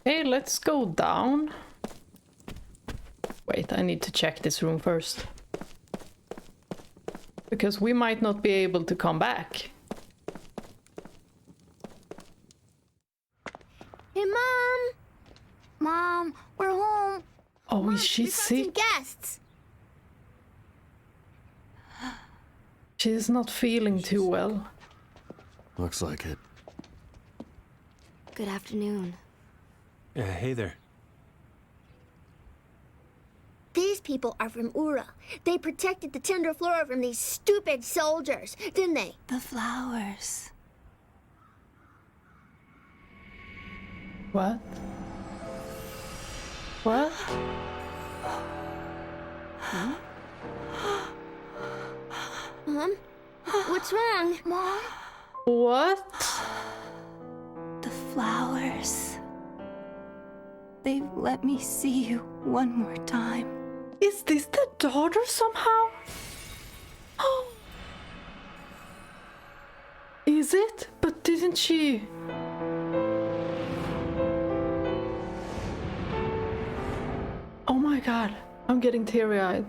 Okay, let's go down. Wait, I need to check this room first. Because we might not be able to come back. Hey, Mom! Mom, we're home. Oh, Mom, is she we got sick? some guests. She's not feeling too well. Looks like it. Good afternoon. Hey there. These people are from Uhra. They protected the tender flora from these stupid soldiers, didn't they? The flowers. What? What? Mom? What's wrong? Mom? What? The flowers. They've let me see you one more time. Is this the daughter somehow? Oh. Is it? But didn't she? Oh my god, I'm getting teary-eyed.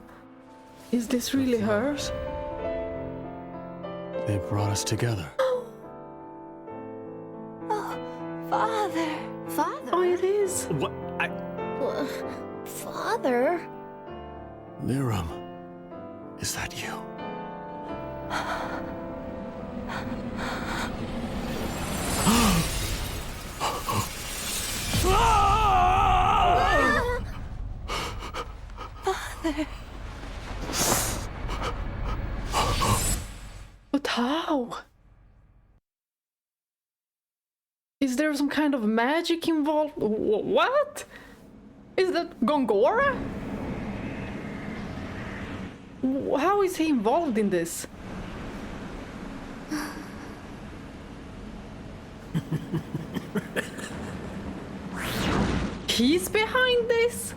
Is this really hers? They brought us together. Oh, Father. Father? Oh, it is. What? Father? Lirum, is that you? Father. But how? Is there some kind of magic involved? What? Is that Gongora? How is he involved in this? He's behind this?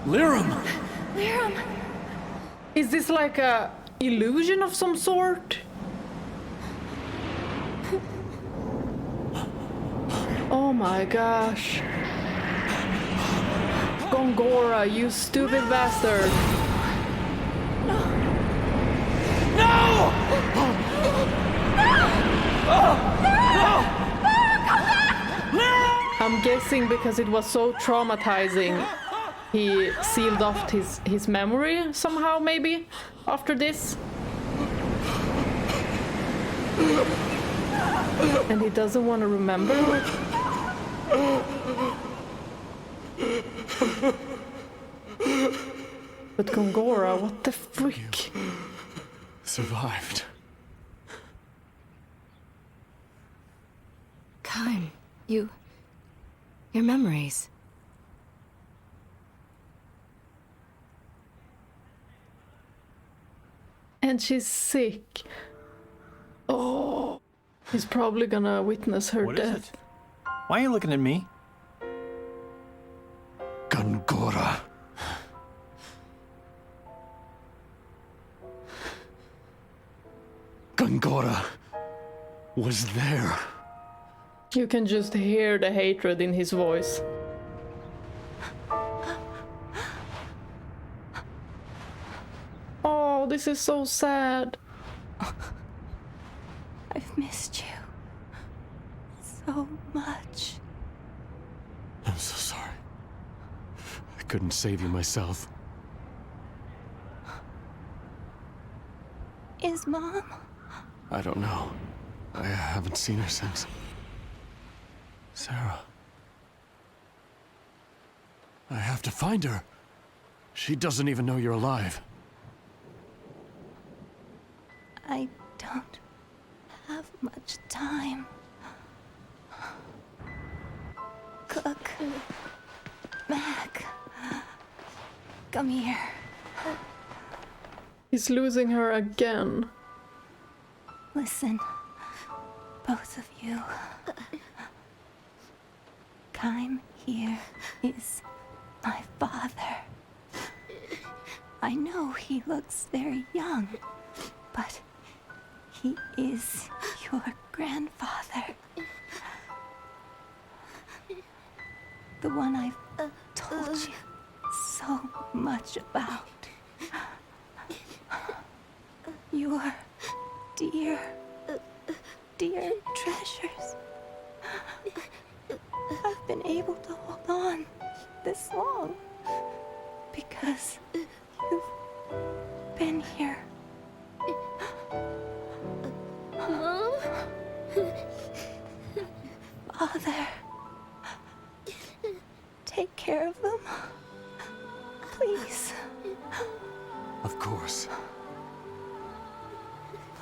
Lirum! Lirum. Is this like a illusion of some sort? Oh my gosh. Gongora, you stupid bastard. I'm guessing because it was so traumatizing, he sealed off his memory somehow, maybe, after this. And he doesn't want to remember. But Gongora, what the freak? Survived. Kaim, your memories. And she's sick. Oh, he's probably gonna witness her What is death. it? Why are you looking at me? Gongora. Gongora was there. You can just hear the hatred in his voice. Oh, this is so sad. I've missed you so much. I'm so sorry. I couldn't save you myself. Is Mom? I don't know. I haven't seen her since. Sarah. I have to find her. She doesn't even know you're alive. I don't have much time. Cooke. Mack. Come here. He's losing her again. Listen, both of you. Kaim here is my father. I know he looks very young, but He is your grandfather. The one I've told you so much about. Your dear, dear treasures. I've been able to hold on this long because you've been here. Mom? Father, take care of them. Please. Of course.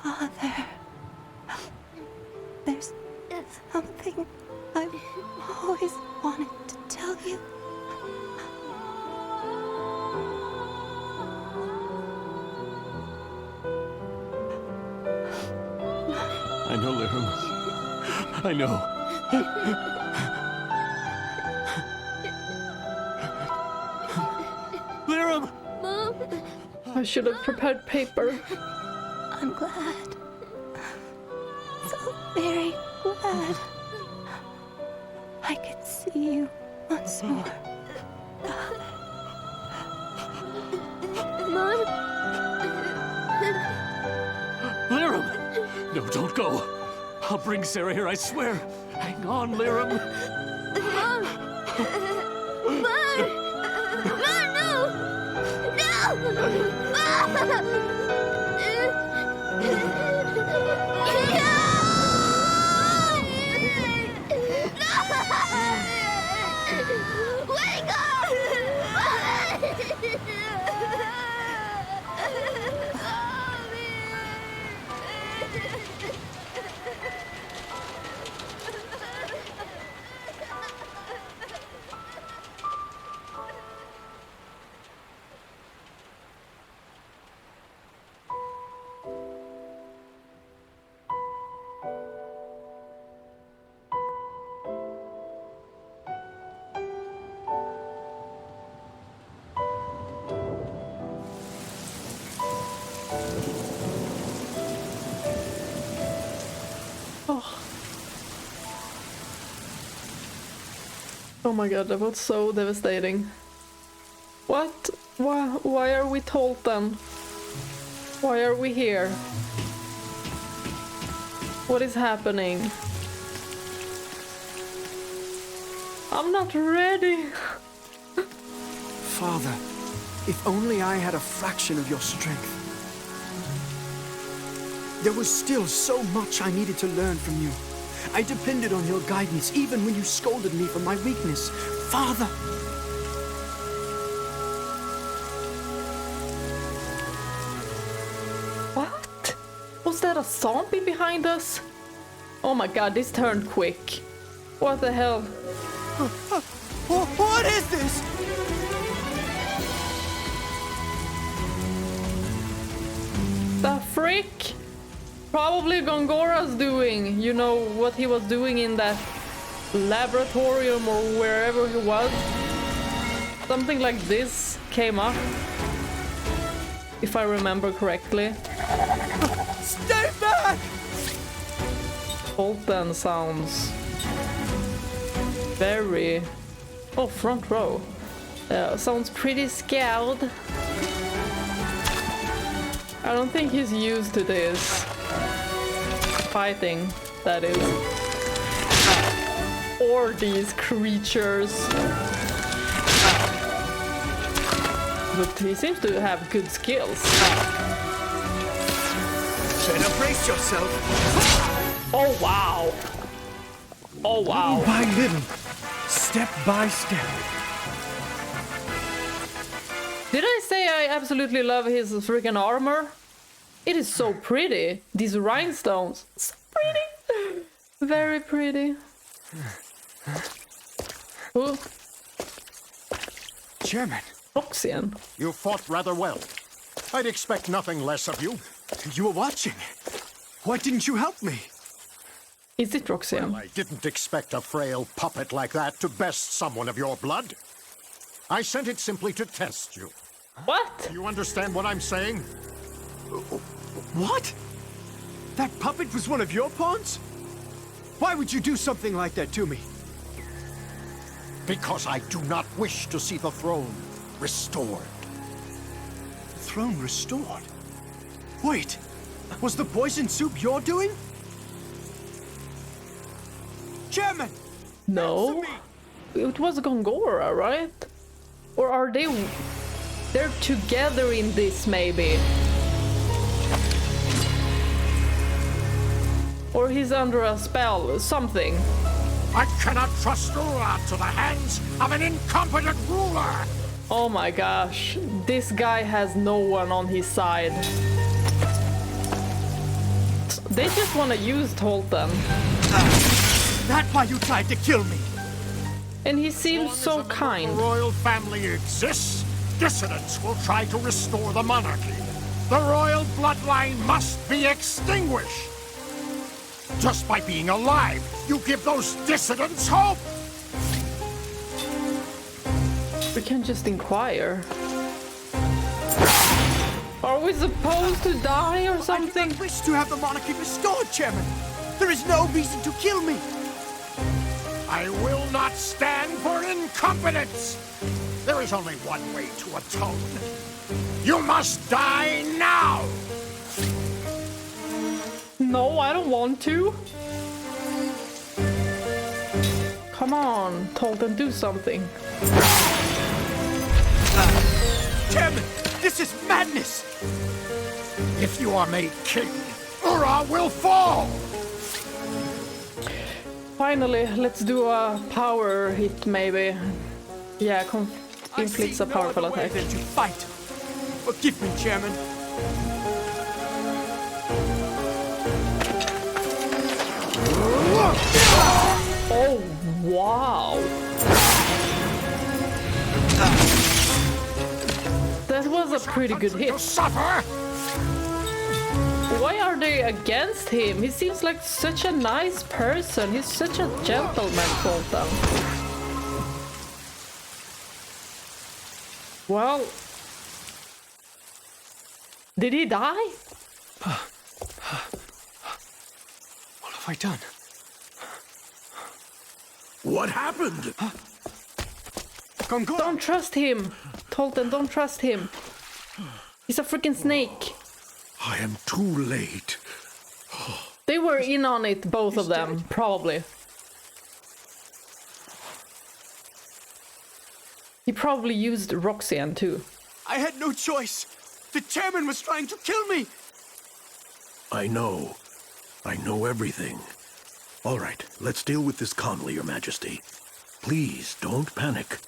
Father, there's something I've always wanted to tell you. I know, Lirum. I know. Lirum! Mom? I should have prepared paper. I'm glad. So very glad. I could see you once more. Mom? Lirum! No, don't go. I'll bring Sarah here, I swear. Hang on, Lirum. Mom! Mom! Mom, no! No! Wake up! Oh my god, that was so devastating. What? Why are we Tolten? Why are we here? What is happening? I'm not ready. Father, if only I had a fraction of your strength. There was still so much I needed to learn from you. I depended on your guidance even when you scolded me for my weakness. Father! What? Was that a zombie behind us? Oh my god, this turned quick. What the hell? What is this? The frick? Probably Gongora's doing, you know, what he was doing in that laboratorium or wherever he was. Something like this came up, if I remember correctly. Stay back! Tolten sounds very... Oh, front row. Sounds pretty scared. I don't think he's used to this. Fighting, that is. Or these creatures. But he seems to have good skills. Better brace yourself. Oh wow! Oh wow! Little by little, step by step. Did I say I absolutely love his freaking armor? It is so pretty. These rhinestones. So pretty. Very pretty. Ooh, Chairman, Roxian. You fought rather well. I'd expect nothing less of you. you were watching. Why didn't you help me? Is it Roxian? I didn't expect a frail puppet like that to best someone of your blood. I sent it simply to test you. What? You understand what I'm saying? What? That puppet was one of your pawns? Why would you do something like that to me? Because I do not wish to see the throne restored. The throne restored? Wait, was the poison soup your doing? Chairman! No. It was Gongora, right? Or are they... They're together in this, maybe. Or he's under a spell, something. I cannot trust Uhra to the hands of an incompetent ruler! Oh my gosh, this guy has no one on his side. They just want to use Tolten. That's why you tried to kill me! And he seems so kind. As long as a royal family exists, dissidents will try to restore the monarchy. The royal bloodline must be extinguished. Just by being alive, you give those dissidents hope! We can just inquire. Are we supposed to die or something? I do not wish to have the monarchy restored, Chairman! There is no reason to kill me! I will not stand for incompetence! There is only one way to atone. You must die now! No, I don't want to. Come on, Tolten, do something. Chairman, this is madness! If you are made king, Uhra will fall! Finally, let's do a power hit, maybe. Yeah, inflicts a powerful attack. Than to fight. Forgive me, Chairman. Oh, wow. That was a pretty good hit. Suffer! Why are they against him? He seems like such a nice person. He's such a gentleman, Tolten. Well... Did he die? What have I done? What happened? Gongora! Don't trust him! Tolten, don't trust him. He's a freaking snake. I am too late. They were in on it, both of them, probably. He probably used Roxian too. I had no choice. The chairman was trying to kill me. I know. I know everything. All right, let's deal with this calmly, Your Majesty. Please, don't panic.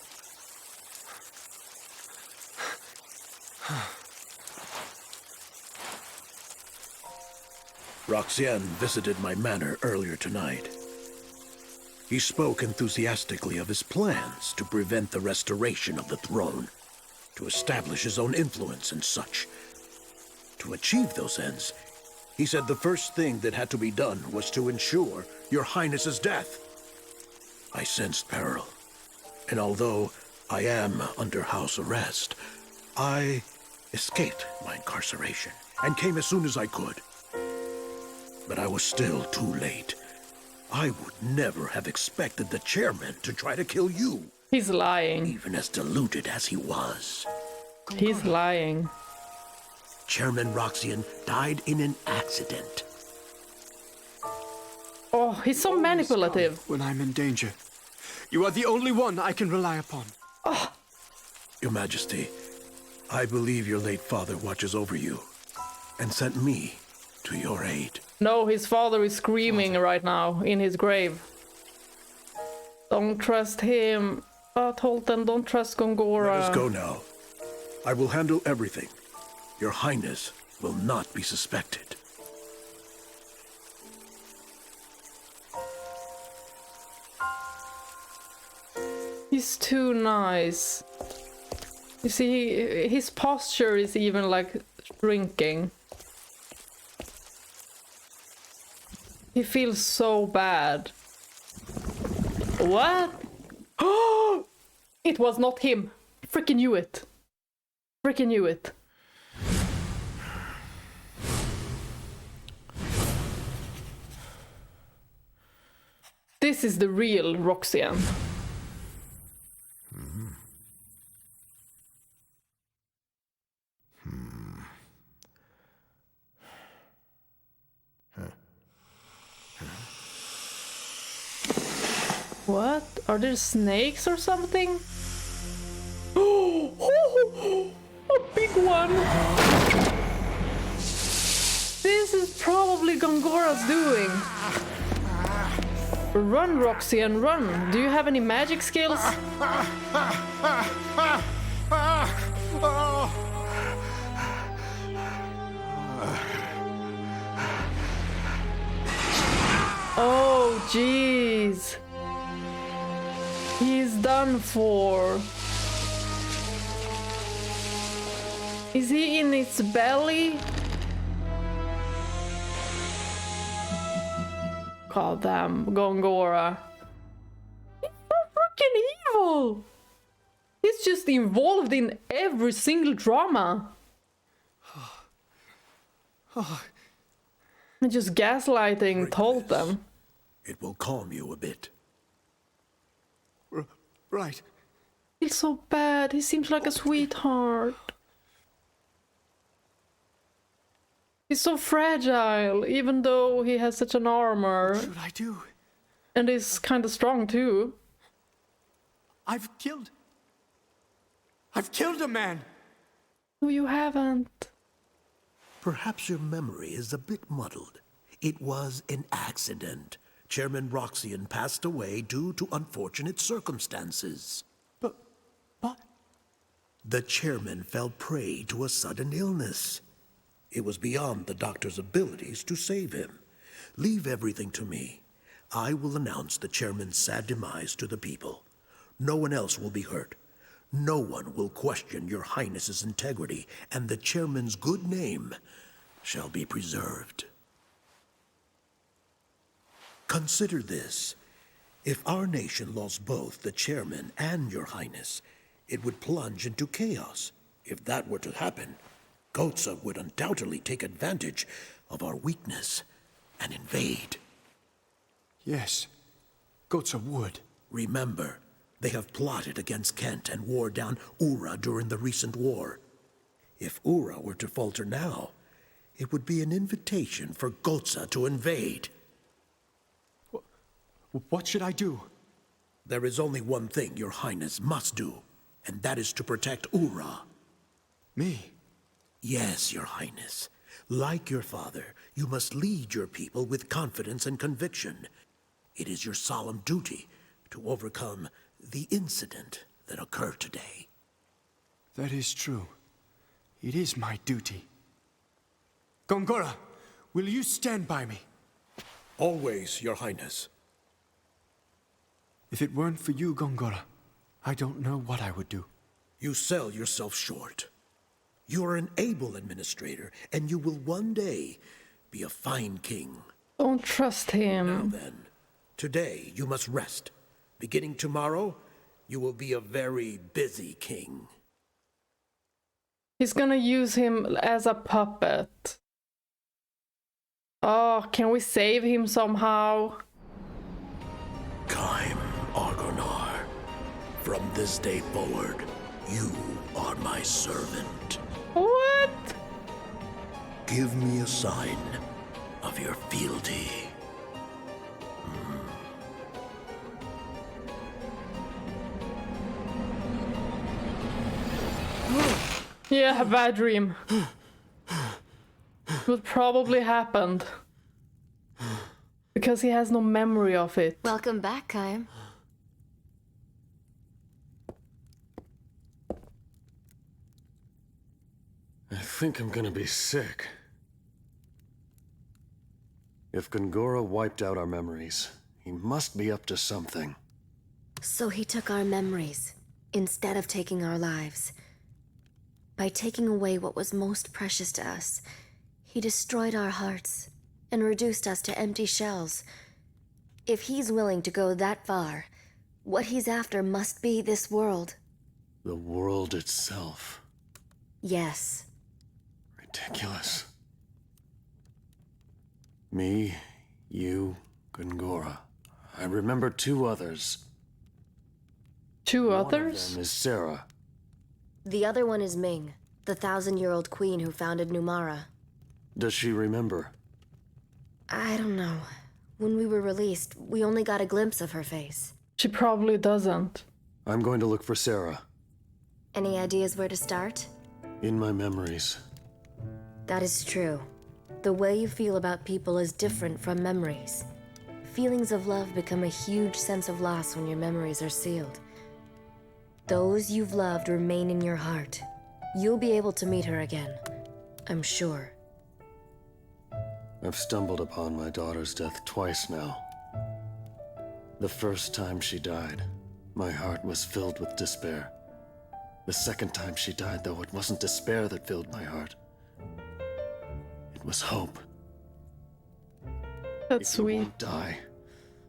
Roxian visited my manor earlier tonight. He spoke enthusiastically of his plans to prevent the restoration of the throne, to establish his own influence and such. To achieve those ends, he said the first thing that had to be done was to ensure Your Highness's death. I sensed peril, and although I am under house arrest, I escaped my incarceration and came as soon as I could. But I was still too late. I would never have expected the chairman to try to kill you. He's lying. Even as deluded as he was. He's lying. Chairman Roxian died in an accident. Oh, he's so manipulative. When I'm in danger, you are the only one I can rely upon. Oh. Your Majesty, I believe your late father watches over you and sent me to your aid. No, his father is screaming right now in his grave. Don't trust him. Oh, Tolten, don't trust Gongora. Let us go now. I will handle everything. Your Highness will not be suspected. He's too nice. You see, his posture is even like shrinking. He feels so bad. What? Oh! It was not him. Freaking knew it. Freaking knew it. This is the real Roxian. What? Are there snakes or something? Oh, a big one! This is probably Gongora's doing. Run, Roxian, run! Do you have any magic skills? Oh, jeez. He's done for. Is he in its belly? God damn, Gongora. He's so freaking evil! He's just involved in every single drama. And just gaslighting Tolten. It will calm you a bit. Right. He's so bad. He seems like a sweetheart. He's so fragile, even though he has such an armor. What should I do? And is kind of strong too. I've killed a man. No, you haven't. Perhaps your memory is a bit muddled. It was an accident. Chairman Roxian passed away due to unfortunate circumstances. But... The chairman fell prey to a sudden illness. It was beyond the doctor's abilities to save him. Leave everything to me. I will announce the chairman's sad demise to the people. No one else will be hurt. No one will question your highness's integrity, and the chairman's good name shall be preserved. Consider this. If our nation lost both the chairman and your highness, it would plunge into chaos. If that were to happen, Gotza would undoubtedly take advantage of our weakness and invade. Yes, Gotza would. Remember, they have plotted against Kent and wore down Uhra during the recent war. If Uhra were to falter now, it would be an invitation for Gotza to invade. What should I do? There is only one thing your highness must do, and that is to protect Uhra. Me? Yes, your highness. Like your father, you must lead your people with confidence and conviction. It is your solemn duty to overcome the incident that occurred today. That is true. It is my duty. Gongora, will you stand by me? Always, your highness. If it weren't for you, Gongora, I don't know what I would do. You sell yourself short. You are an able administrator, and you will one day be a fine king. Don't trust him. Now then, today you must rest. Beginning tomorrow, you will be a very busy king. He's gonna use him as a puppet. Oh, can we save him somehow? Kaim Argonar, from this day forward, you are my servant. What? Give me a sign of your fealty. Yeah, bad dream. What probably happened. Because he has no memory of it. Welcome back, Kaim. I think I'm gonna be sick. If Gongora wiped out our memories, he must be up to something. So he took our memories, instead of taking our lives. By taking away what was most precious to us, he destroyed our hearts and reduced us to empty shells. If he's willing to go that far, what he's after must be this world. The world itself. Yes. Ridiculous. Me, you, Gongora. I remember 2 others. 2 One others? of them is Sarah. The other one is Ming, the 1,000-year-old queen who founded Numara. Does she remember? I don't know. When we were released, we only got a glimpse of her face. She probably doesn't. I'm going to look for Sarah. Any ideas where to start? In my memories. That is true. The way you feel about people is different from memories. Feelings of love become a huge sense of loss when your memories are sealed. Those you've loved remain in your heart. You'll be able to meet her again, I'm sure. I've stumbled upon my daughter's death twice now. The first time she died, my heart was filled with despair. The second time she died, though, it wasn't despair that filled my heart. It was hope. That's If he sweet. won't die,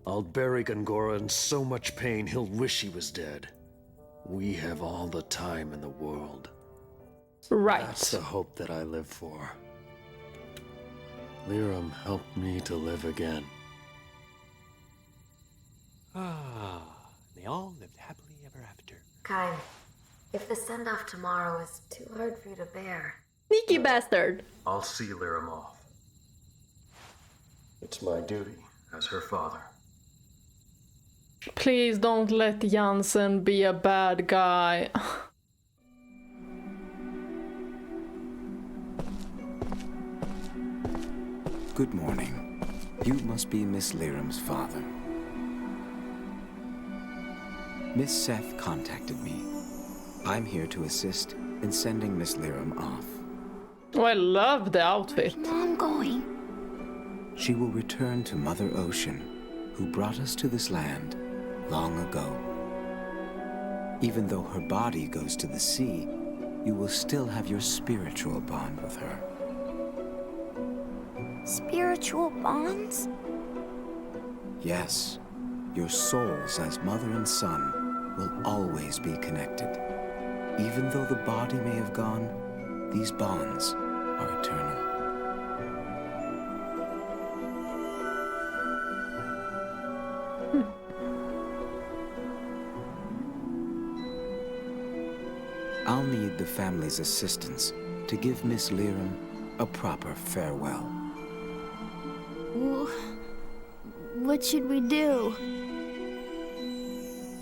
I'll bury Gongora in so much pain he'll wish he was dead. We have all the time in the world. Right. That's the hope that I live for. Lirum helped me to live again. Ah, they all lived happily ever after. Kaim, if the send-off tomorrow is too hard for you to bear... Sneaky bastard. I'll see Lirum off. It's my duty as her father. Please don't let Jansen be a bad guy. Good morning. You must be Miss Lirum's father. Miss Seth contacted me. I'm here to assist in sending Miss Lirum off. Oh, I love the outfit. Mom going? She will return to Mother Ocean, who brought us to this land long ago. Even though her body goes to the sea, you will still have your spiritual bond with her. Spiritual bonds? Yes, your souls as mother and son will always be connected. Even though the body may have gone, these bonds are eternal. I'll need the family's assistance to give Miss Lirum a proper farewell. What should we do?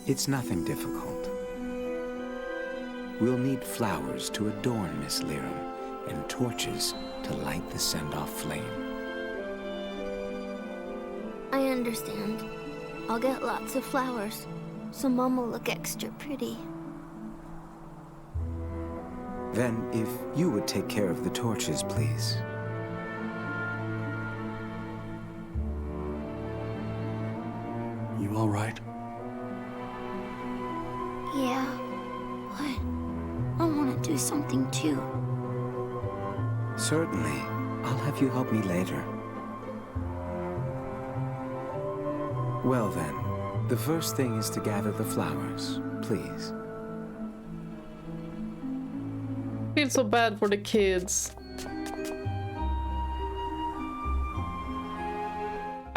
It's nothing difficult. We'll need flowers to adorn Miss Lirum and torches to light the send-off flame. I understand. I'll get lots of flowers, so Mom will look extra pretty. Then, if you would take care of the torches, please. You all right? Yeah, but I want to do something too. Certainly. I'll have you help me later. Well then, the first thing is to gather the flowers, please. Feel so bad for the kids.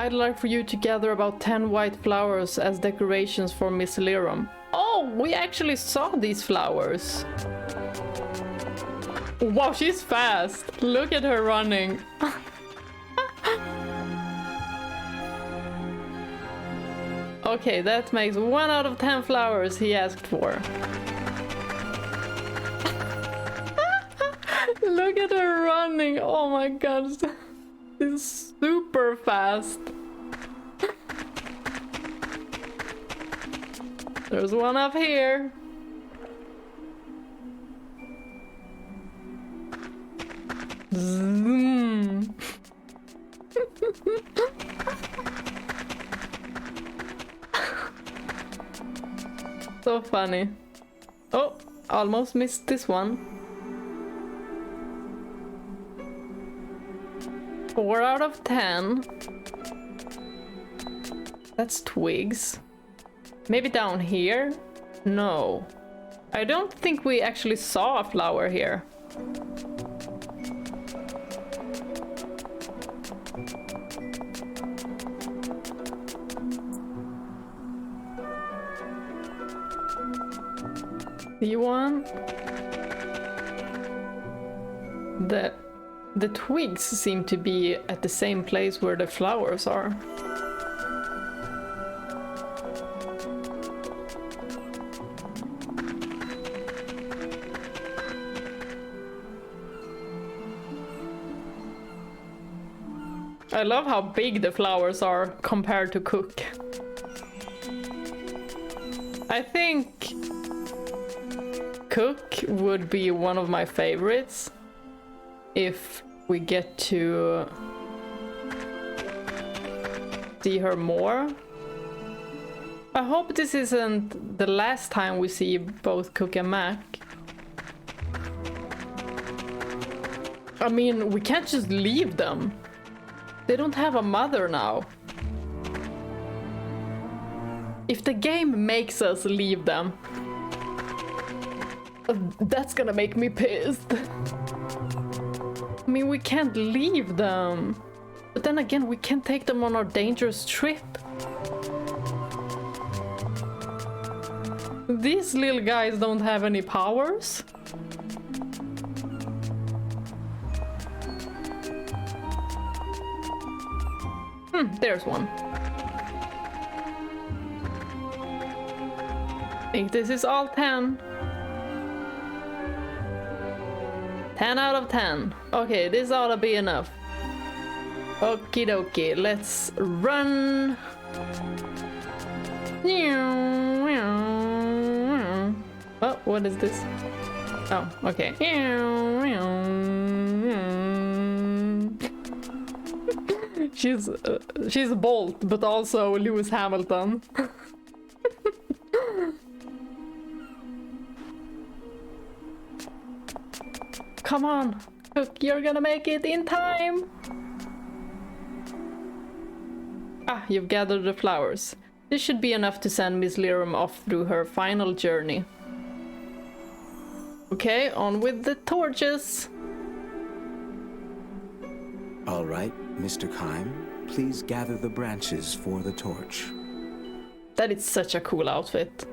I'd like for you to gather about 10 white flowers as decorations for Miss Lirum. Oh, we actually saw these flowers. Wow, she's fast. Look at her running. Okay, that makes 1 out of 10 flowers he asked for. Look at her running. Oh my god. She's super fast. There's one up here. Zoom. So funny. Oh, almost missed this one. 4 out of 10. That's twigs. Maybe down here? No. I don't think we actually saw a flower here. See one? The twigs seem to be at the same place where the flowers are. I love how big the flowers are compared to Cooke. I think Cooke would be one of my favorites if we get to see her more. I hope this isn't the last time we see both Cooke and Mack. I mean, we can't just leave them. They don't have a mother now. If the game makes us leave them, that's gonna make me pissed. I mean, we can't leave them. But then again, we can't take them on our dangerous trip. These little guys don't have any powers. There's one. I think this is all 10. 10 out of 10. Okay, this ought to be enough. Okie dokie, let's run. Oh, what is this? Oh, okay. She's Bolt, but also Lewis Hamilton. Come on, Cooke, you're gonna make it in time. Ah, you've gathered the flowers. This should be enough to send Miss Lirum off through her final journey. Okay, on with the torches. All right, Mr. Kaim, please gather the branches for the torch. That is such a cool outfit.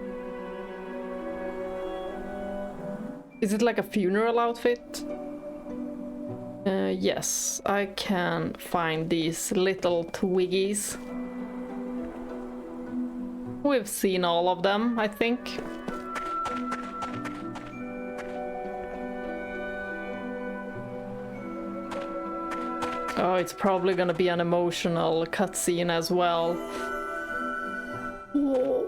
Is it like a funeral outfit? Yes, I can find these little twiggies. We've seen all of them, I think. Oh, it's probably gonna be an emotional cutscene as well. Whoa.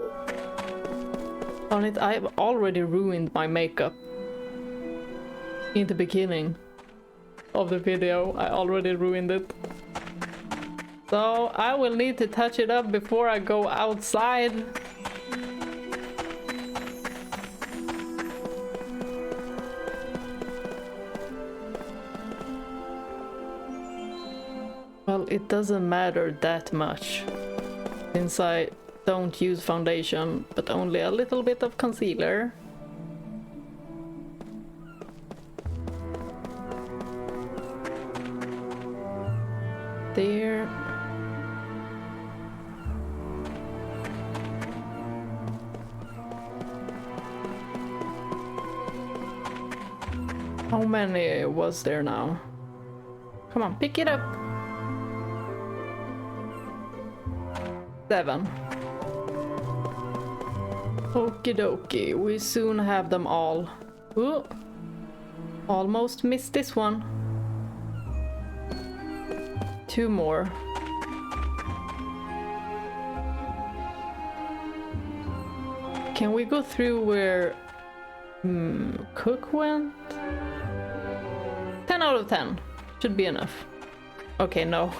On it, I've already ruined my makeup. In the beginning of the video, I already ruined it. So I will need to touch it up before I go outside. Well, it doesn't matter that much, since I don't use foundation, but only a little bit of concealer. There. How many was there now? Come on, pick it up. 7. Okie dokie, we soon have them all. Ooh. Almost missed this one. 2 more. Can we go through where Cooke went? 10 out of 10. Should be enough. Okay, no.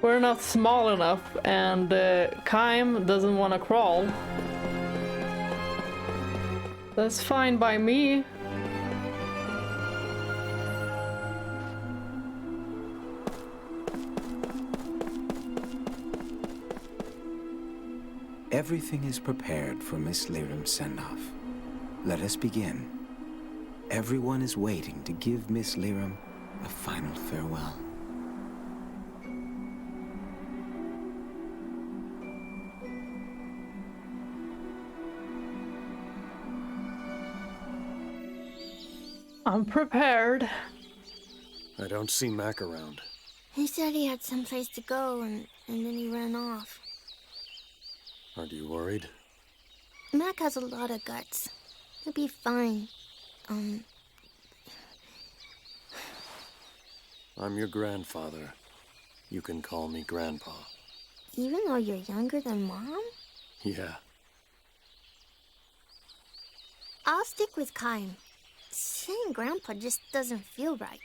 We're not small enough, and Kaim doesn't want to crawl. That's fine by me. Everything is prepared for Miss Lirum's send-off. Let us begin. Everyone is waiting to give Miss Lirum a final farewell. I'm prepared. I don't see Mack around. He said he had someplace to go, and then he ran off. Aren't you worried? Mack has a lot of guts. He'll be fine. I'm your grandfather. You can call me Grandpa. Even though you're younger than Mom? Yeah. I'll stick with Kaim. Saying Grandpa just doesn't feel right.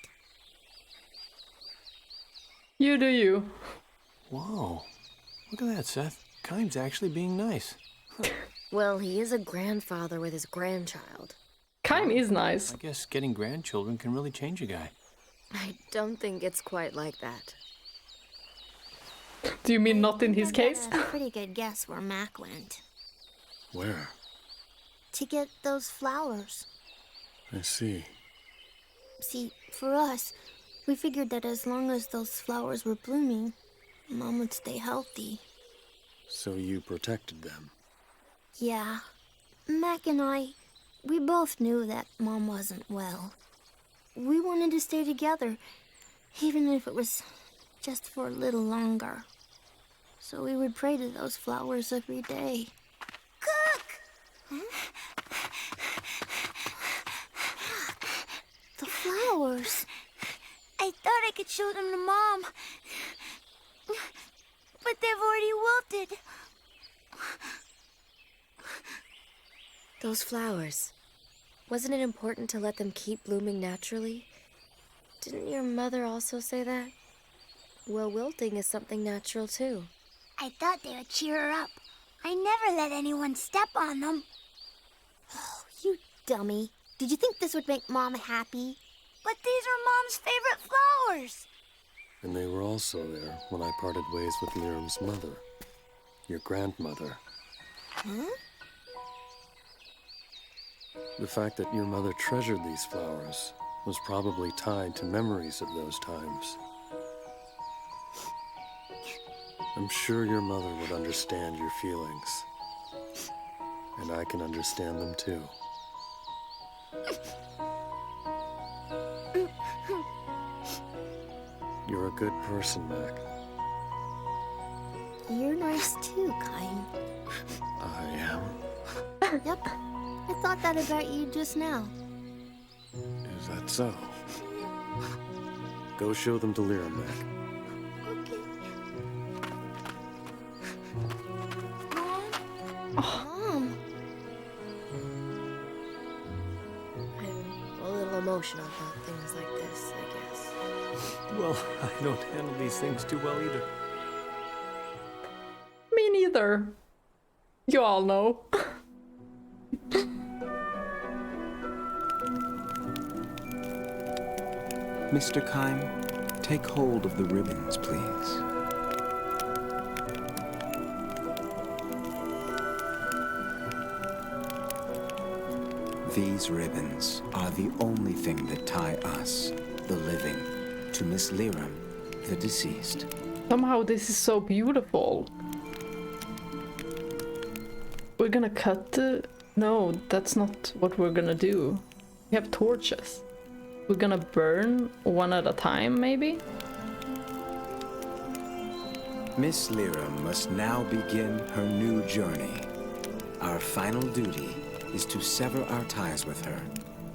You do you. Whoa. Look at that, Seth. Kaim's actually being nice. Well, he is a grandfather with his grandchild. Kaim is nice. I guess getting grandchildren can really change a guy. I don't think it's quite like that. Do you mean not in his case? A pretty good guess where Mack went. Where? To get those flowers. I see. See, for us, we figured that as long as those flowers were blooming, Mom would stay healthy. So you protected them? Yeah. Mack and I, we both knew that Mom wasn't well. We wanted to stay together, even if it was just for a little longer. So we would pray to those flowers every day. Cooke! The flowers. I thought I could show them to Mom. But they've already wilted. Those flowers. Wasn't it important to let them keep blooming naturally? Didn't your mother also say that? Well, wilting is something natural too. I thought they would cheer her up. I never let anyone step on them. Oh, you dummy. Did you think this would make Mom happy? But these are Mom's favorite flowers. And they were also there when I parted ways with Lirum's mother. Your grandmother. Huh? The fact that your mother treasured these flowers was probably tied to memories of those times. I'm sure your mother would understand your feelings. And I can understand them too. You're a good person, Mack. You're nice too, Kaim. I am. Yep. I thought that about you just now. Is that so? Go show them to Lirum, Mack. Mom. I'm a little emotional about things like this, I guess. Well, I don't handle these things too well either. Me neither. You all know. Mr. Kaim, take hold of the ribbons, please. These ribbons are the only thing that tie us, the living, to Miss Lirum, the deceased. Somehow this is so beautiful. We're gonna cut the... No, that's not what we're gonna do. We have torches. We're gonna burn one at a time, maybe? Miss Lirum must now begin her new journey. Our final duty is to sever our ties with her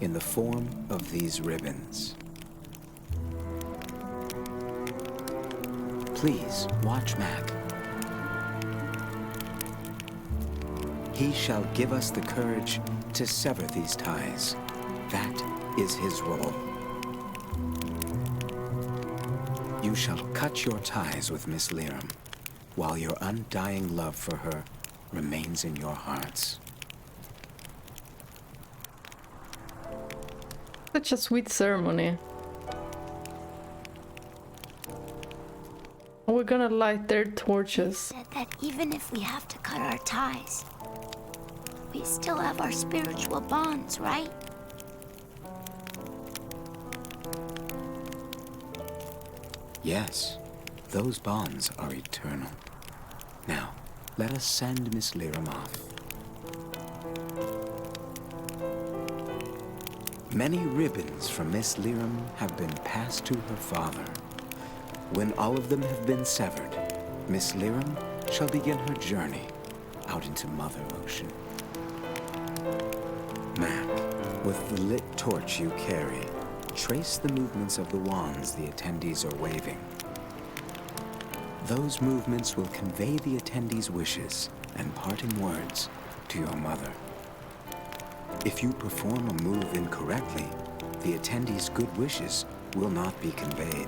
in the form of these ribbons. Please watch Mack. He shall give us the courage to sever these ties. That is his role. You shall cut your ties with Miss Lirum, while your undying love for her remains in your hearts. Such a sweet ceremony. We're gonna light their torches. Said that even if we have to cut our ties, we still have our spiritual bonds, right? Yes, those bonds are eternal. Now, let us send Miss Lirum off. Many ribbons from Miss Lirum have been passed to her father. When all of them have been severed, Miss Lirum shall begin her journey out into Mother Ocean. Mack, with the lit torch you carry, trace the movements of the wands the attendees are waving. Those movements will convey the attendees' wishes and parting words to your mother. If you perform a move incorrectly, the attendees' good wishes will not be conveyed.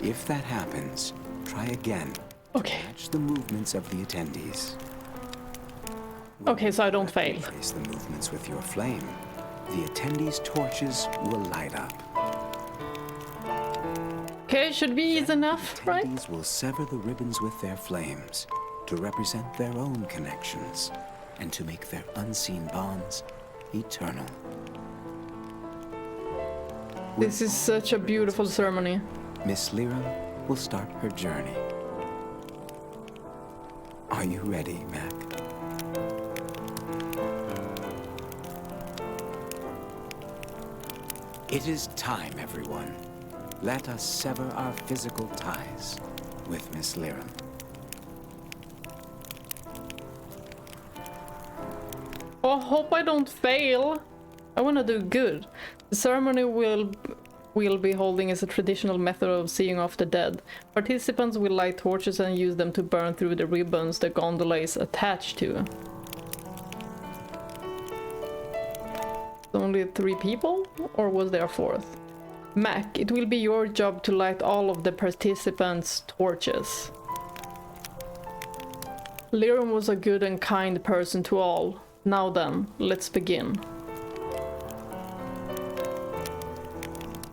If that happens, try again. Okay. Match the movements of the attendees. Okay, so I don't fail. Trace the movements with your flame. The attendees' torches will light up. Okay, should be easy enough, right? Attendees will sever the ribbons with their flames to represent their own connections and to make their unseen bonds eternal. This is such a beautiful ceremony. Miss Lirum will start her journey. Are you ready, Mack? It is time, everyone. Let us sever our physical ties with Miss Lirum. Oh, hope I don't fail. I want to do good. The ceremony we'll be holding is a traditional method of seeing off the dead. Participants will light torches and use them to burn through the ribbons the gondola is attached to. Only 3 people? Or was there a 4th? Mack, it will be your job to light all of the participants' torches. Lirum was a good and kind person to all. Now then, let's begin.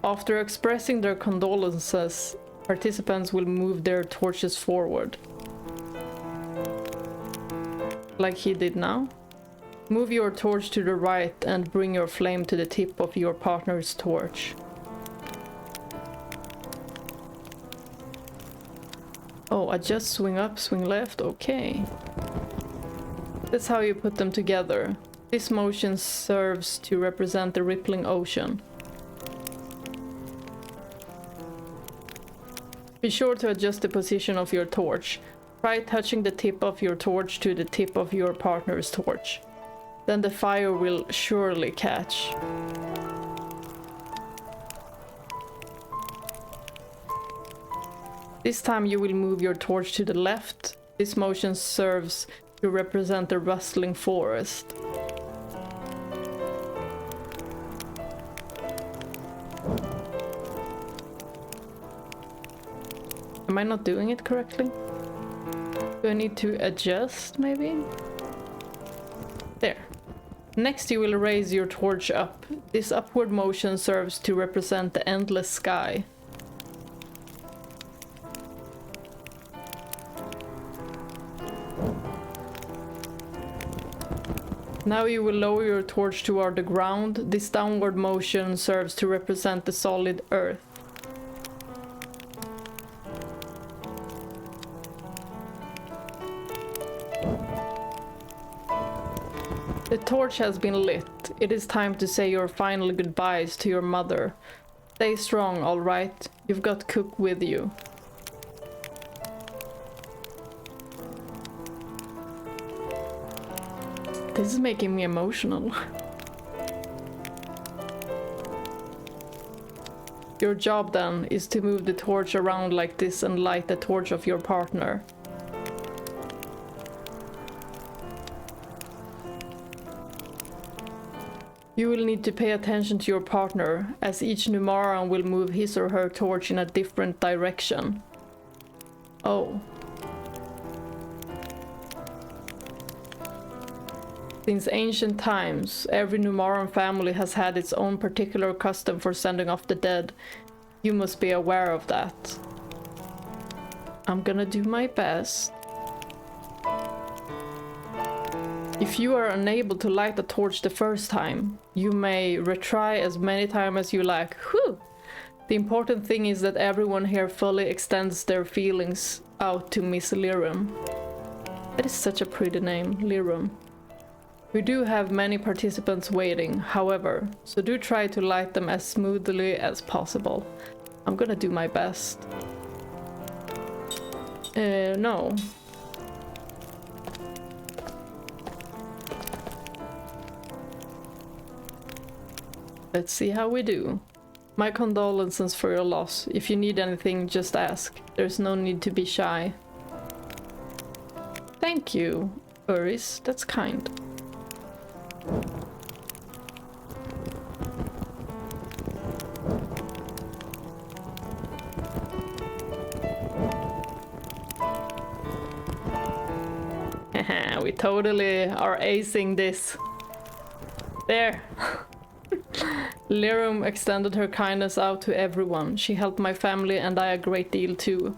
After expressing their condolences, participants will move their torches forward. Like he did now. Move your torch to the right and bring your flame to the tip of your partner's torch. Oh, I just swing up, swing left, okay. That's how you put them together. This motion serves to represent the rippling ocean. Be sure to adjust the position of your torch. Try touching the tip of your torch to the tip of your partner's torch. Then the fire will surely catch. This time you will move your torch to the left. This motion serves to represent the rustling forest. Am I not doing it correctly? Do I need to adjust, maybe? There. Next you will raise your torch up. This upward motion serves to represent the endless sky. Now you will lower your torch toward the ground. This downward motion serves to represent the solid earth. The torch has been lit. It is time to say your final goodbyes to your mother. Stay strong, all right? You've got Cooke with you. This is making me emotional. Your job then is to move the torch around like this and light the torch of your partner. You will need to pay attention to your partner, as each Numaran will move his or her torch in a different direction. Oh. Since ancient times, every Numaran family has had its own particular custom for sending off the dead. You must be aware of that. I'm gonna do my best. If you are unable to light the torch the first time, you may retry as many times as you like. Whew! The important thing is that everyone here fully extends their feelings out to Miss Lirum. That is such a pretty name, Lirum. We do have many participants waiting, however, so do try to light them as smoothly as possible. I'm gonna do my best. No. Let's see how we do. My condolences for your loss. If you need anything, just ask. There's no need to be shy. Thank you, Uris. That's kind. We totally are acing this. There. Lirum extended her kindness out to everyone. She helped my family and I a great deal too.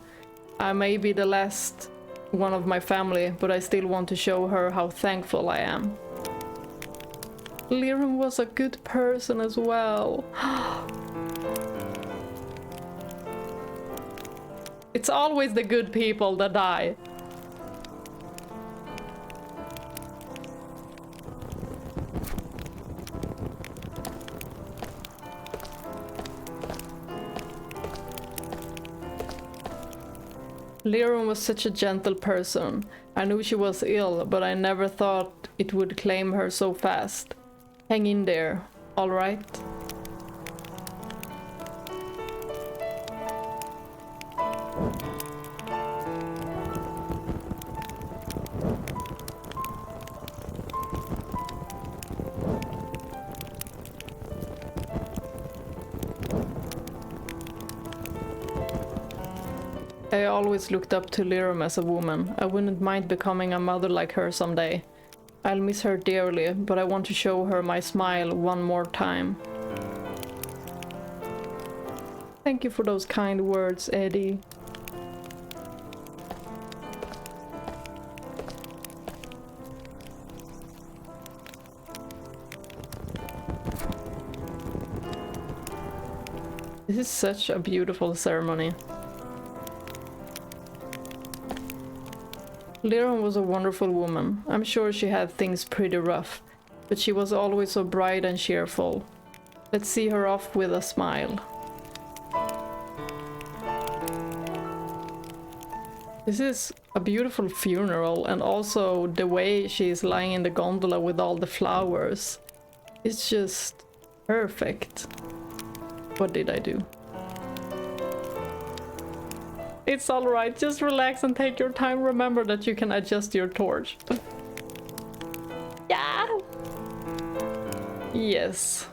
I may be the last one of my family, but I still want to show her how thankful I am. Lirum was a good person as well. It's always the good people that die. Lirum was such a gentle person. I knew she was ill, but I never thought it would claim her so fast. Hang in there, all right? I always looked up to Lirum as a woman. I wouldn't mind becoming a mother like her someday. I'll miss her dearly, but I want to show her my smile one more time. Thank you for those kind words, Eddie. This is such a beautiful ceremony. Lirum was a wonderful woman. I'm sure she had things pretty rough, but she was always so bright and cheerful. Let's see her off with a smile. This is a beautiful funeral, and also the way she's lying in the gondola with all the flowers. It's just perfect. What did I do? It's alright, just relax and take your time. Remember that you can adjust your torch. Yeah! Yes.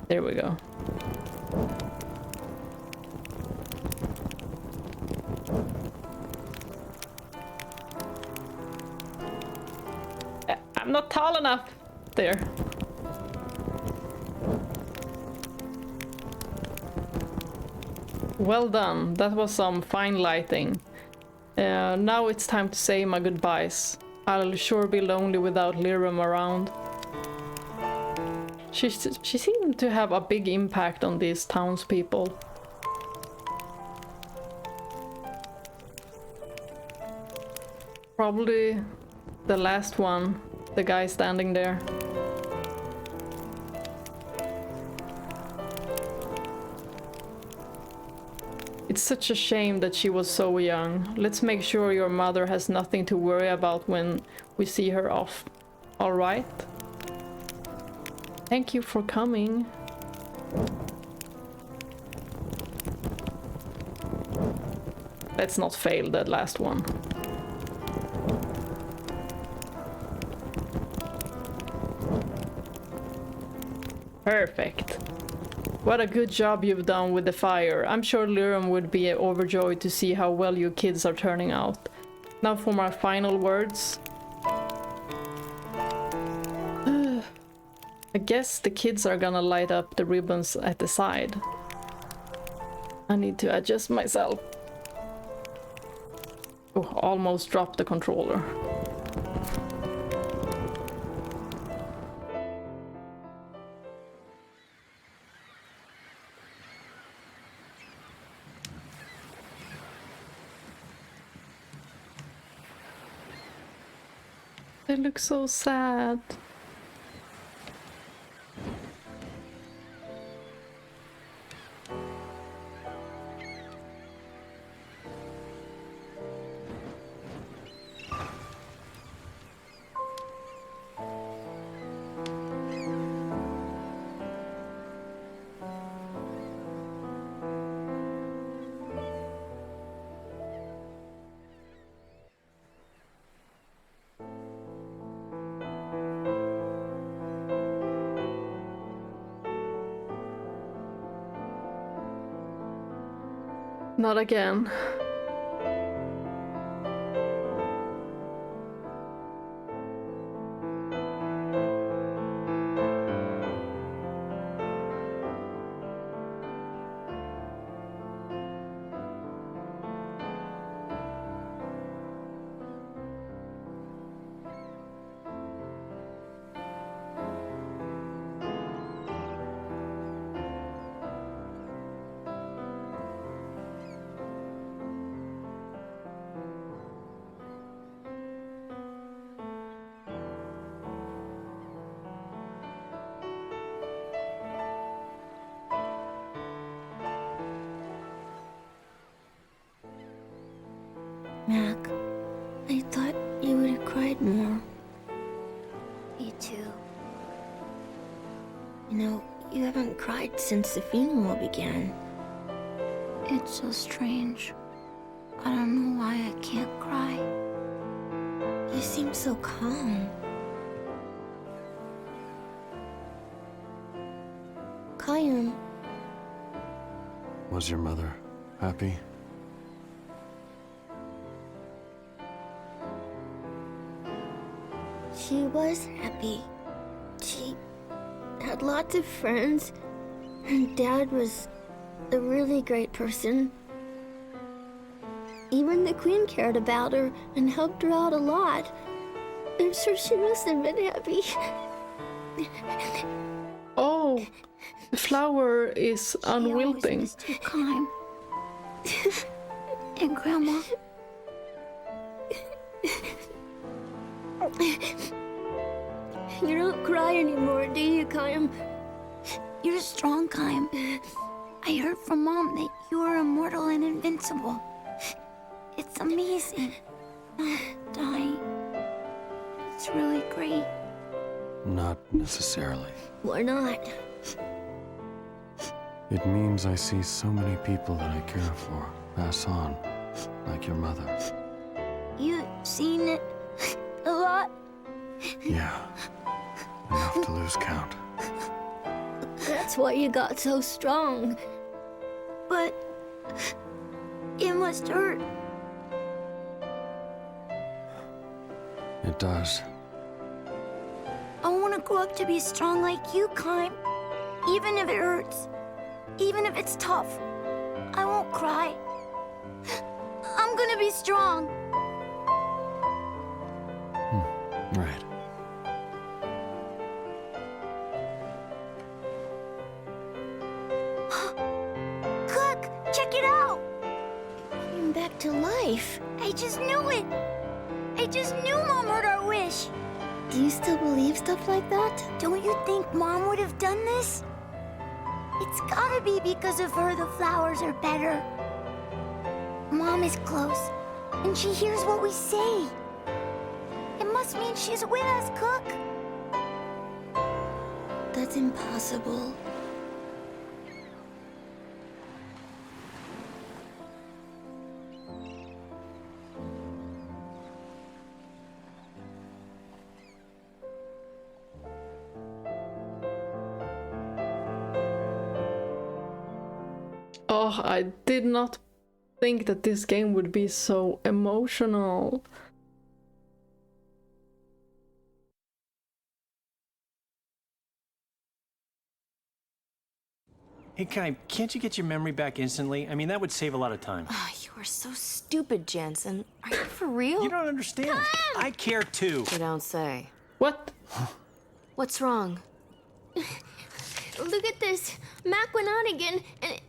There we go. I'm not tall enough. There. Well done, that was some fine lighting. Now it's time to say my goodbyes. I'll sure be lonely without Lirum around. She seemed to have a big impact on these townspeople. Probably the last one, the guy standing there. It's such a shame that she was so young. Let's make sure your mother has nothing to worry about when we see her off. All right? Thank you for coming. Let's not fail that last one. Perfect. What a good job you've done with the fire. I'm sure Lirum would be overjoyed to see how well you kids are turning out. Now for my final words. I guess the kids are gonna light up the ribbons at the side. I need to adjust myself. Oh, almost dropped the controller. They look so sad. Not again. Mack, I thought you would have cried more. Me too. You know, you haven't cried since the funeral began. It's so strange. I don't know why I can't cry. You seem so calm. Kaim. Was your mother happy? She was happy. She had lots of friends, and Dad was a really great person. Even the Queen cared about her and helped her out a lot. I'm sure she must have been happy. Oh, the flower is unwilting. She always was too kind. And Grandma. You don't cry anymore, do you, Kaim? You're strong, Kaim. I heard from Mom that you are immortal and invincible. It's amazing. Not dying. It's really great. Not necessarily. Why not? It means I see so many people that I care for pass on, like your mother. You've seen it a lot? Yeah, enough to lose count. That's why you got so strong. But it must hurt. It does. I want to grow up to be strong like you, Kaim. Even if it hurts. Even if it's tough. I won't cry. I'm gonna be strong. Right. Cooke, check it out! Came back to life. I just knew it. I just knew Mom heard our wish. Do you still believe stuff like that? Don't you think Mom would have done this? It's gotta be because of her the flowers are better. Mom is close, and she hears what we say. It must mean she's with us, Cooke. That's impossible. Oh, I did not think that this game would be so emotional. Hey, Kaim, can't you get your memory back instantly? I mean, that would save a lot of time. You are so stupid, Jansen. Are you for real? You don't understand. I care too. You don't say. What? What's wrong? Look at this. Mack went out again,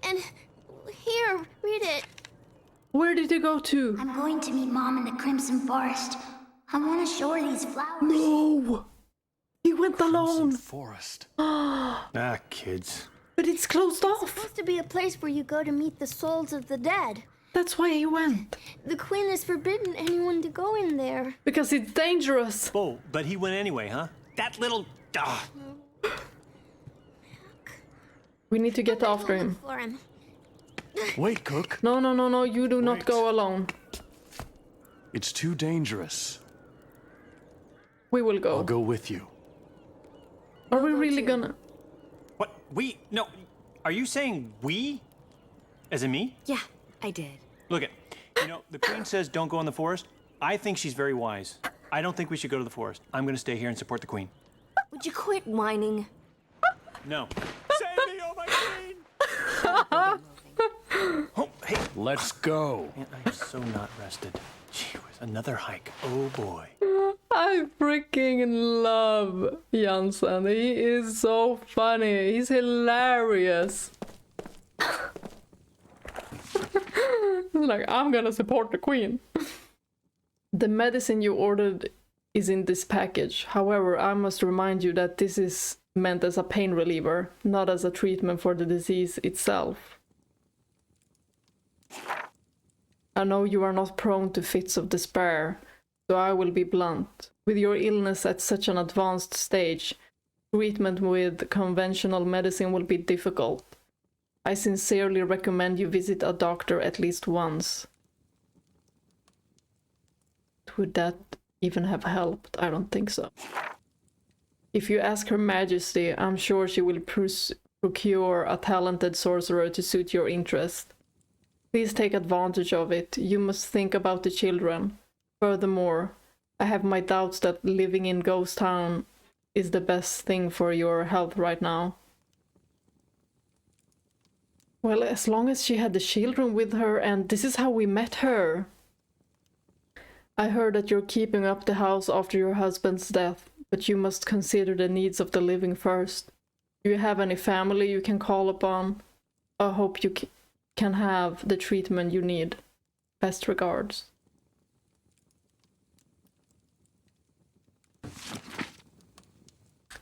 and here, read it. Where did you go to? I'm going to meet Mom in the Crimson Forest. I want to show her these flowers. No! He went alone! Forest. Ah, kids. But it's closed It's off! supposed to be a place where you go to meet the souls of the dead. That's why he went. The queen has forbidden anyone to go in there. Because it's dangerous. Oh, but he went anyway, huh? That little... We need to get after him. Look for him. Wait, Cooke. No, you do not Wait. go alone. It's too dangerous. We will go. I'll go with you. Are we really gonna? What? We? No. Are you saying we? As in me? Yeah, I did. Look it. You know, the queen says don't go in the forest. I think she's very wise. I don't think we should go to the forest. I'm gonna stay here and support the queen. Would you quit whining? No. Save me, oh my queen! Oh, hey. Let's go. Man, I'm so not rested. Gee whiz, another hike. Oh boy. I freaking love Jansen. He is so funny. He's hilarious. Like, I'm gonna support the queen. The medicine you ordered is in this package. However, I must remind you that this is meant as a pain reliever, not as a treatment for the disease itself. I know you are not prone to fits of despair, so I will be blunt. With your illness at such an advanced stage, treatment with conventional medicine will be difficult. I sincerely recommend you visit a doctor at least once. Would that even have helped? I don't think so. If you ask Her Majesty, I'm sure she will procure a talented sorcerer to suit your interest. Please take advantage of it. You must think about the children. Furthermore, I have my doubts that living in Ghost Town is the best thing for your health right now. Well, as long as she had the children with her, and this is how we met her. I heard that you're keeping up the house after your husband's death, but you must consider the needs of the living first. Do you have any family you can call upon? I hope you can have the treatment you need. Best regards.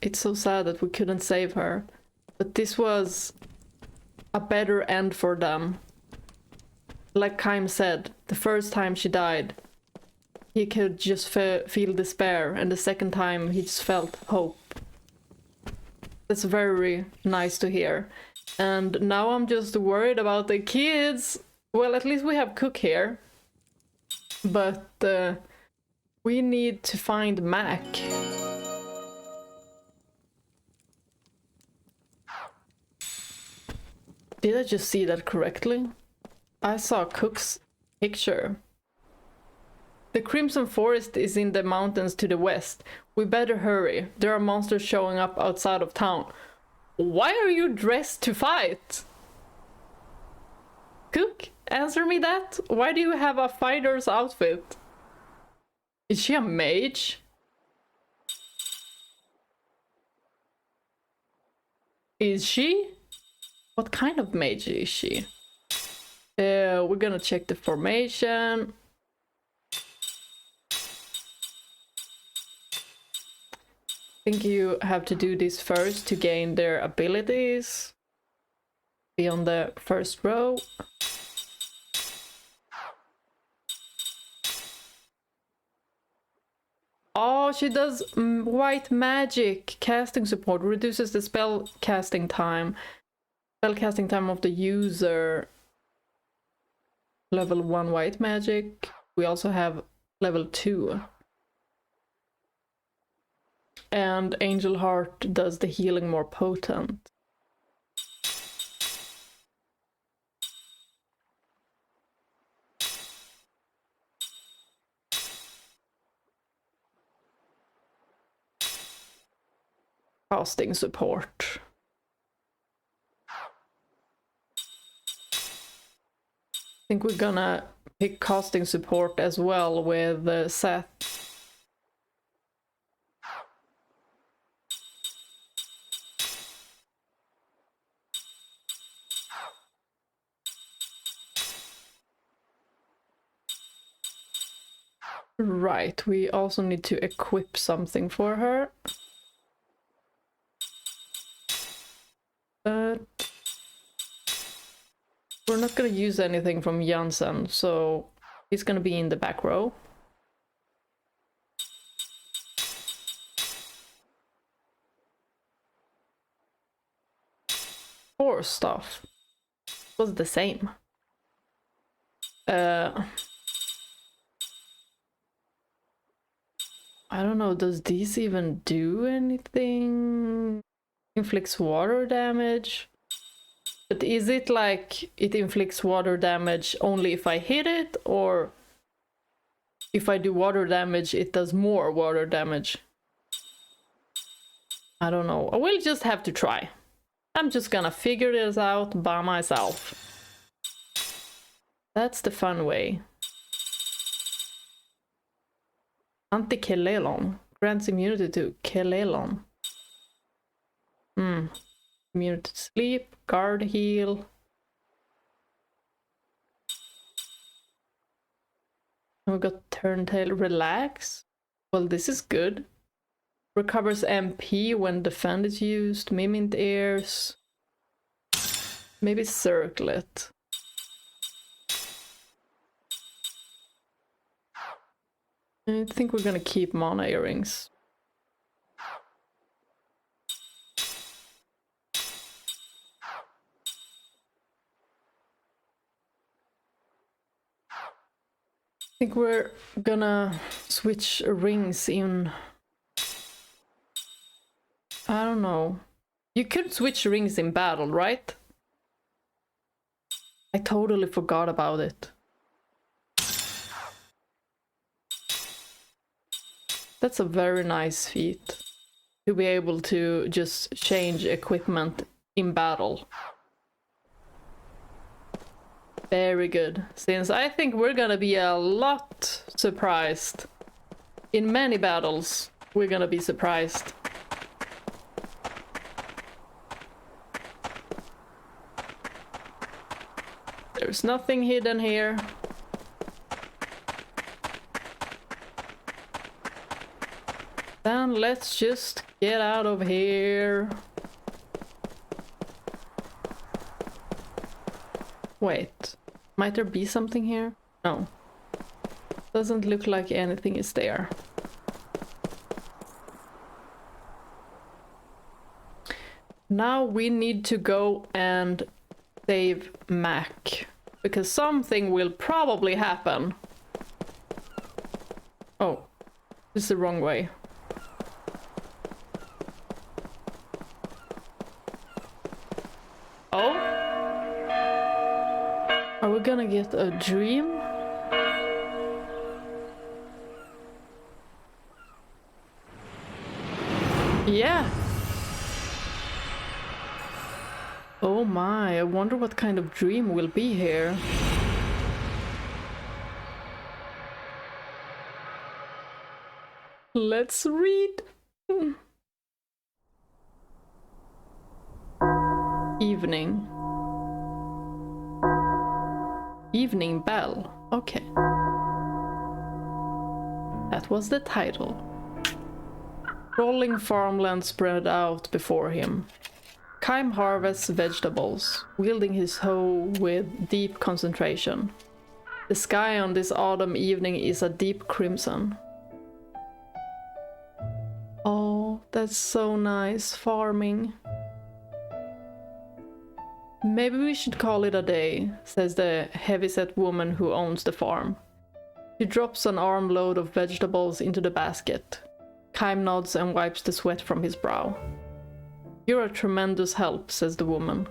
It's so sad that we couldn't save her, but this was a better end for them. Like Kaim said, the first time she died, he could just feel despair, and the second time he just felt hope. That's very nice to hear. And now I'm just worried about the kids. Well, at least we have Cooke here. But we need to find Mack. Did I just see that correctly? I saw Cooke's picture. The Crimson Forest is in the mountains to the west. We better hurry. There are monsters showing up outside of town. Why are you dressed to fight? Cooke, answer me that. Why do you have a fighter's outfit? Is she a mage? Is she? What kind of mage is she? We're gonna check the formation. I think you have to do this first to gain their abilities. Be on the first row. Oh, she does white magic. Casting support reduces the spell casting time. Spell casting time of the user. Level 1 white magic. We also have level 2. And Angel Heart does the healing more potent. Casting support. I think we're gonna pick casting support as well with Seth. Right, we also need to equip something for her. But we're not gonna use anything from Jansen, so he's gonna be in the back row. Or stuff was the same. I don't know, does these even do anything? Inflicts water damage? But is it like it inflicts water damage only if I hit it, or if I do water damage it does more water damage? I don't know. I will just have to try. I'm just gonna figure this out by myself. That's the fun way. Anti-Kelelon. Grants immunity to Kelelon. Immunity to sleep. Guard heal. And we got Turntail Relax. Well, this is good. Recovers MP when defend is used. Mimint Ears. Maybe Circlet. I think we're gonna keep Mana Earrings. I think we're gonna switch rings in. I don't know. You could switch rings in battle, right? I totally forgot about it. That's a very nice feat. To be able to just change equipment in battle. Very good. Since I think we're gonna be a lot surprised. In many battles, we're gonna be surprised. There's nothing hidden here. Then let's just get out of here. Wait, might there be something here? No. Doesn't look like anything is there. Now we need to go and save Mack, because something will probably happen. Oh, this is the wrong way. Oh? Are we gonna get a dream? Yeah. Oh my, I wonder what kind of dream will be here. Let's read. Evening. Evening Bell. Okay. That was the title. Rolling farmland spread out before him. Kaim harvests vegetables, wielding his hoe with deep concentration. The sky on this autumn evening is a deep crimson. Oh, that's so nice, farming. Maybe we should call it a day, says the heavyset woman who owns the farm. She drops an armload of vegetables into the basket. Kaim nods and wipes the sweat from his brow. You're a tremendous help, says the woman.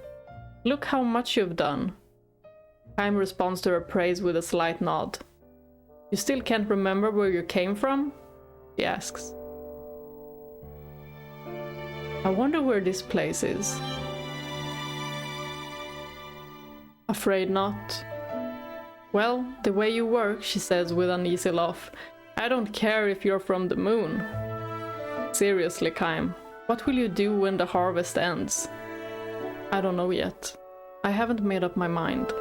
Look how much you've done. Kaim responds to her praise with a slight nod. You still can't remember where you came from? She asks. I wonder where this place is. Afraid not. Well, the way you work, she says with an easy laugh. I don't care if you're from the moon. Seriously, Kaim, what will you do when the harvest ends? I don't know yet. I haven't made up my mind.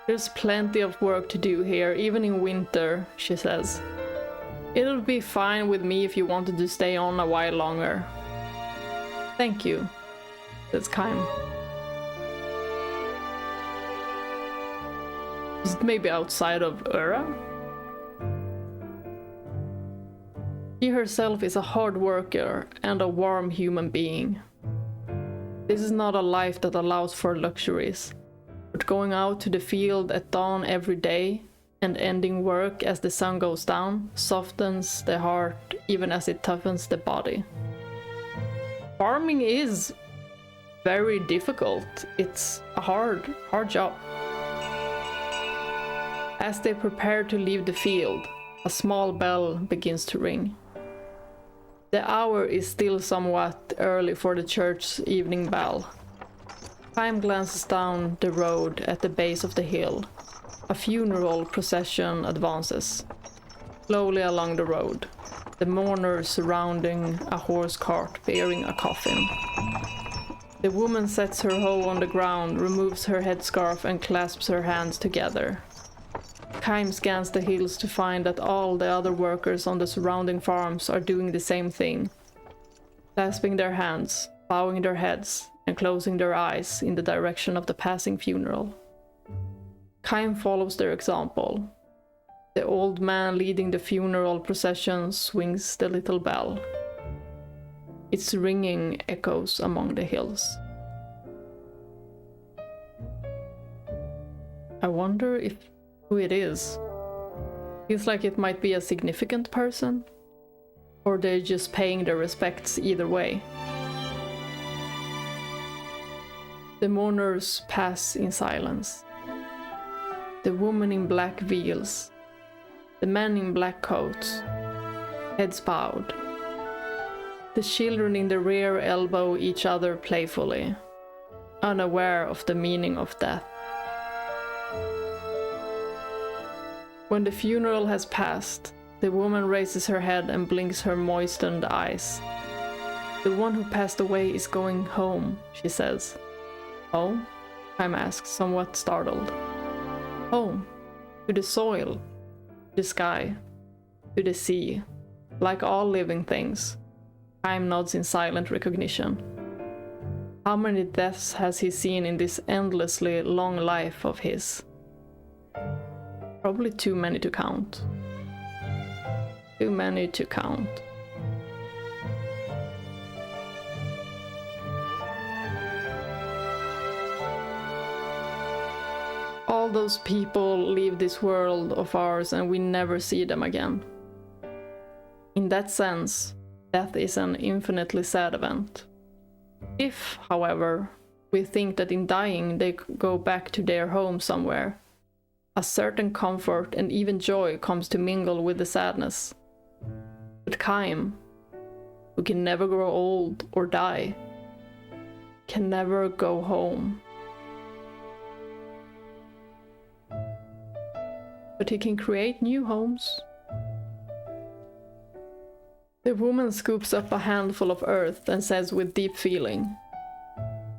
There's plenty of work to do here, even in winter, she says. It'll be fine with me if you wanted to stay on a while longer. Thank you, says Kaim. Is it maybe outside of Uhra? She herself is a hard worker and a warm human being. This is not a life that allows for luxuries, but going out to the field at dawn every day and ending work as the sun goes down softens the heart even as it toughens the body. Farming is very difficult. It's a hard job. As they prepare to leave the field, a small bell begins to ring. The hour is still somewhat early for the church's evening bell. Kaim glances down the road at the base of the hill. A funeral procession advances, slowly along the road, the mourners surrounding a horse cart bearing a coffin. The woman sets her hoe on the ground, removes her headscarf and clasps her hands together. Kaim scans the hills to find that all the other workers on the surrounding farms are doing the same thing, clasping their hands, bowing their heads, and closing their eyes in the direction of the passing funeral. Kaim follows their example. The old man leading the funeral procession swings the little bell. Its ringing echoes among the hills. I wonder who it is. Feels like it might be a significant person, or they're just paying their respects either way. The mourners pass in silence. The woman in black veils, the men in black coats, heads bowed. The children in the rear elbow each other playfully, unaware of the meaning of death. When the funeral has passed, the woman raises her head and blinks her moistened eyes. The one who passed away is going home, she says. Home? Kaim asks, somewhat startled. Home. To the soil. To the sky. To the sea. Like all living things. Kaim nods in silent recognition. How many deaths has he seen in this endlessly long life of his? Probably too many to count. Too many to count. All those people leave this world of ours and we never see them again. In that sense, death is an infinitely sad event. If, however, we think that in dying they go back to their home somewhere, a certain comfort and even joy comes to mingle with the sadness. But Kaim, who can never grow old or die, can never go home. But he can create new homes. The woman scoops up a handful of earth and says with deep feeling,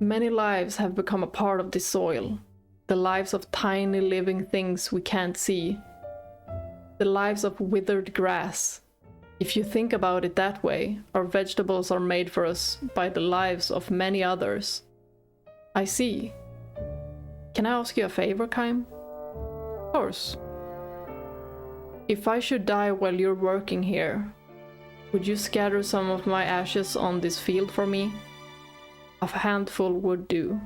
"Many lives have become a part of this soil. The lives of tiny living things we can't see. The lives of withered grass. If you think about it that way, our vegetables are made for us by the lives of many others. I see. Can I ask you a favor, Kaim?" Of course. If I should die while you're working here, would you scatter some of my ashes on this field for me? A handful would do.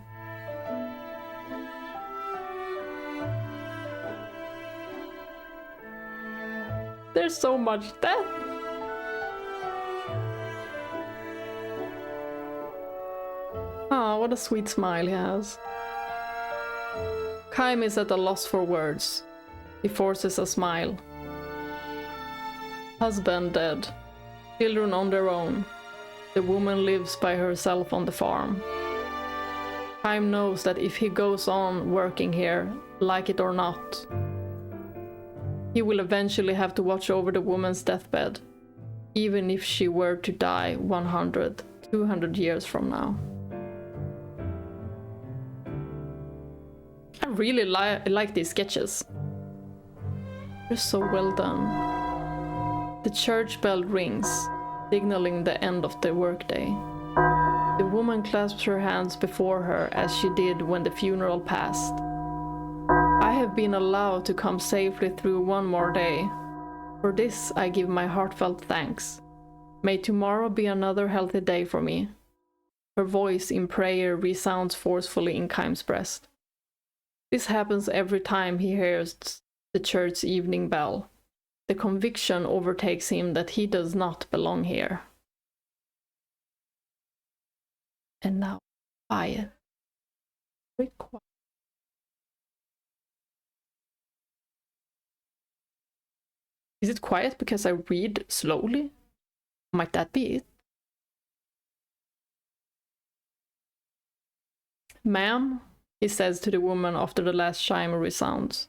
There's so much death. Ah, what a sweet smile he has. Kaim is at a loss for words. He forces a smile. Husband dead. Children on their own. The woman lives by herself on the farm. Kaim knows that if he goes on working here, like it or not, he will eventually have to watch over the woman's deathbed, even if she were to die 100, 200 years from now. I really like these sketches. They're so well done. The church bell rings, signaling the end of the workday. The woman clasps her hands before her as she did when the funeral passed. I have been allowed to come safely through one more day. For this I give my heartfelt thanks. May tomorrow be another healthy day for me. Her voice in prayer resounds forcefully in Kaim's breast. This happens every time he hears the church's evening bell. The conviction overtakes him that he does not belong here. And now, quiet. Very quiet. Is it quiet because I read slowly? Might that be it? Ma'am, he says to the woman after the last chime resounds.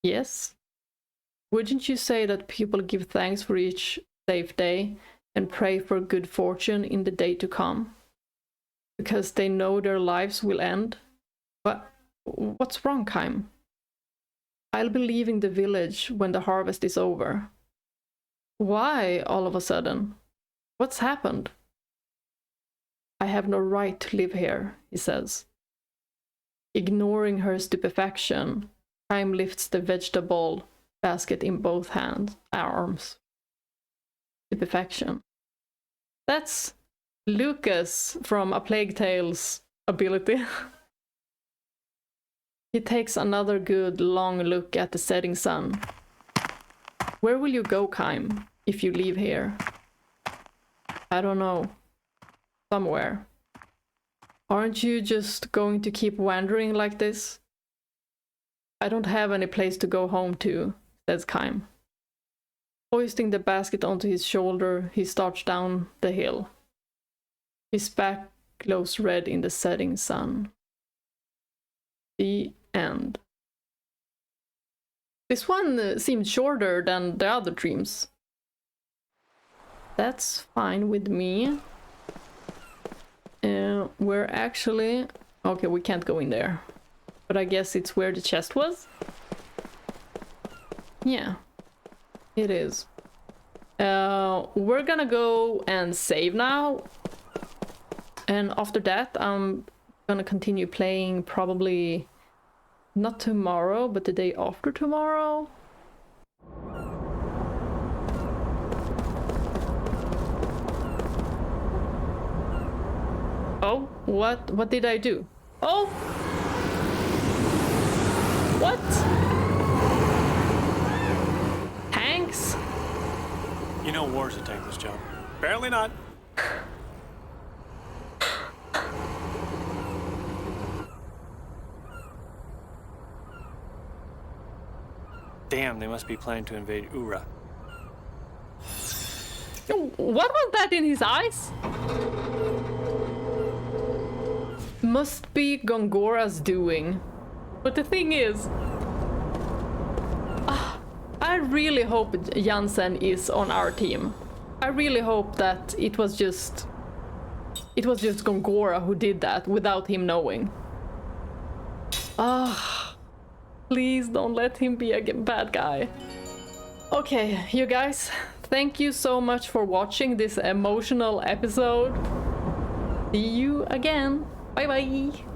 Yes? Wouldn't you say that people give thanks for each safe day and pray for good fortune in the day to come? Because they know their lives will end? What's wrong, Kaim? I'll be leaving the village when the harvest is over. Why, all of a sudden? What's happened? I have no right to live here, he says. Ignoring her stupefaction, Kaim lifts the vegetable basket in both arms. Stupefaction. That's Lucas from A Plague Tale's ability. He takes another good long look at the setting sun. Where will you go, Kaim, if you leave here? I don't know. Somewhere. Aren't you just going to keep wandering like this? I don't have any place to go home to, says Kaim. Hoisting the basket onto his shoulder, he starts down the hill. His back glows red in the setting sun. The end. This one seemed shorter than the other dreams. That's fine with me. We're actually... Okay, we can't go in there. But I guess it's where the chest was? Yeah, it is. We're gonna go and save now. And after that, I'm gonna continue playing probably not tomorrow, but the day after tomorrow. Oh, what did I do? Oh! What? Tanks? You know war's a tankless job. Apparently not. Damn, they must be planning to invade Uhra. What was that in his eyes? Must be Gongora's doing. But the thing is, I really hope Jansen is on our team. I really hope that it was just Gongora who did that without him knowing. Please don't let him be a bad guy. Okay, you guys, thank you so much for watching this emotional episode. See you again. Bye bye.